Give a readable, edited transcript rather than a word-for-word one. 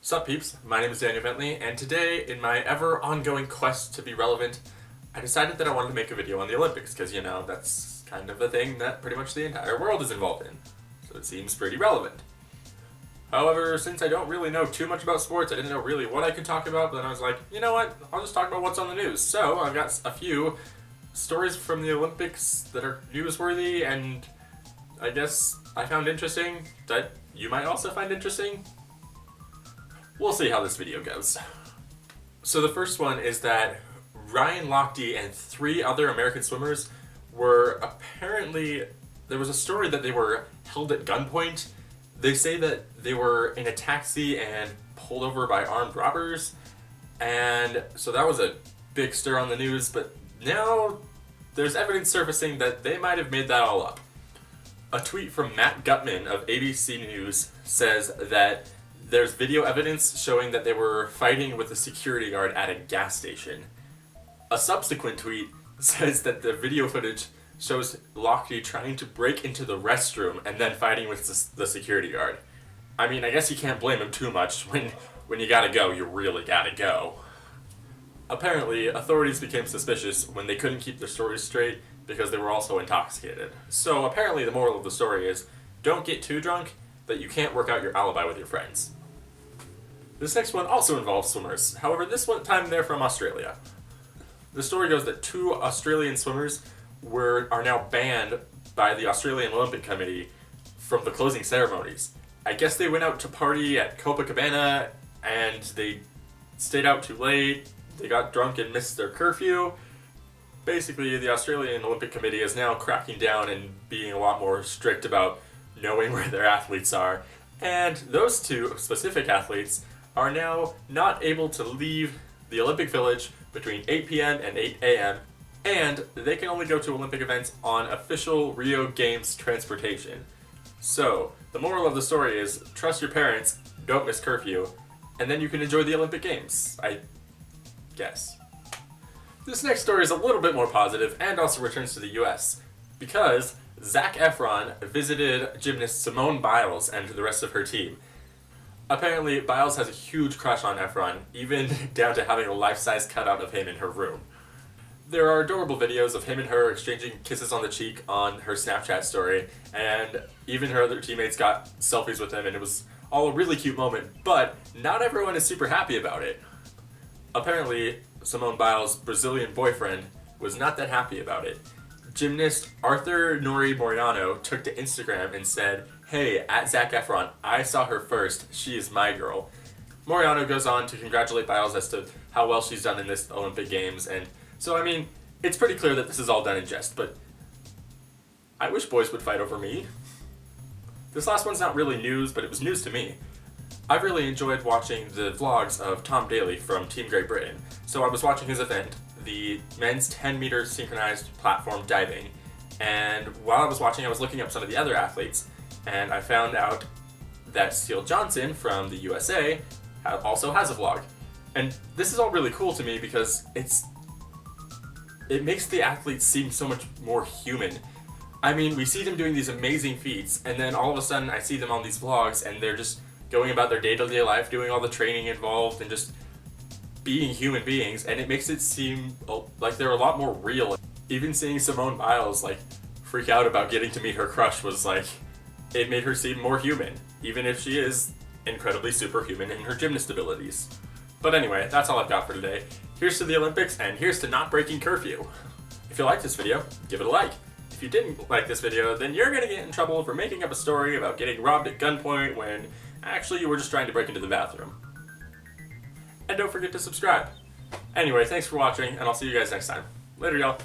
Sup peeps, my name is Daniel Bentley, and today, in my ever-ongoing quest to be relevant, I decided that I wanted to make a video on the Olympics, because, you know, that's kind of the thing that pretty much the entire world is involved in, so it seems pretty relevant. However, since I don't really know too much about sports, I didn't know really what I could talk about, but then I was like, you know what, I'll just talk about what's on the news. So, I've got a few stories from the Olympics that are newsworthy, and I guess I found interesting, that you might also find interesting. We'll see how this video goes. So the first one is that Ryan Lochte and 3 other American swimmers were apparently, there was a story that they were held at gunpoint. They say that they were in a taxi and pulled over by armed robbers, and so that was a big stir on the news, but now there's evidence surfacing that they might have made that all up. A tweet from Matt Gutman of ABC News says that there's video evidence showing that they were fighting with a security guard at a gas station. A subsequent tweet says that the video footage shows Lochte trying to break into the restroom and then fighting with the security guard. I mean, I guess you can't blame him too much. When you gotta go, you really gotta go. Apparently, authorities became suspicious when they couldn't keep their stories straight because they were also intoxicated. So apparently the moral of the story is, don't get too drunk that you can't work out your alibi with your friends. This next one also involves swimmers. However, this one time they're from Australia. The story goes that 2 Australian swimmers are now banned by the Australian Olympic Committee from the closing ceremonies. I guess they went out to party at Copacabana and they stayed out too late, they got drunk and missed their curfew. Basically, the Australian Olympic Committee is now cracking down and being a lot more strict about knowing where their athletes are. And those 2 specific athletes are now not able to leave the Olympic Village between 8 p.m. and 8 a.m. and they can only go to Olympic events on official Rio Games transportation. So, the moral of the story is, trust your parents, don't miss curfew, and then you can enjoy the Olympic Games, I guess. This next story is a little bit more positive and also returns to the US, because Zac Efron visited gymnast Simone Biles and the rest of her team. Apparently, Biles has a huge crush on Efron, even down to having a life-size cutout of him in her room. There are adorable videos of him and her exchanging kisses on the cheek on her Snapchat story, and even her other teammates got selfies with him, and it was all a really cute moment, but not everyone is super happy about it. Apparently, Simone Biles' Brazilian boyfriend was not that happy about it. Gymnast Arthur Nori Moriano took to Instagram and said, "Hey, at Zac Efron, I saw her first, she is my girl." Moriano goes on to congratulate Biles as to how well she's done in this Olympic Games, and so, I mean, it's pretty clear that this is all done in jest, but I wish boys would fight over me. This last one's not really news, but it was news to me. I've really enjoyed watching the vlogs of Tom Daley from Team Great Britain, so I was watching his event, the men's 10-meter synchronized platform diving, and while I was watching, I was looking up some of the other athletes, and I found out that Steele Johnson from the USA also has a vlog. And this is all really cool to me because it makes the athletes seem so much more human. I mean, we see them doing these amazing feats, and then all of a sudden I see them on these vlogs, and they're just going about their day-to-day life, doing all the training involved, and just being human beings, and it makes it seem like they're a lot more real. Even seeing Simone Biles freak out about getting to meet her crush was it made her seem more human, even if she is incredibly superhuman in her gymnast abilities. But anyway, that's all I've got for today. Here's to the Olympics, and here's to not breaking curfew. If you liked this video, give it a like. If you didn't like this video, then you're gonna get in trouble for making up a story about getting robbed at gunpoint when actually you were just trying to break into the bathroom. And don't forget to subscribe. Anyway, thanks for watching, and I'll see you guys next time. Later, y'all.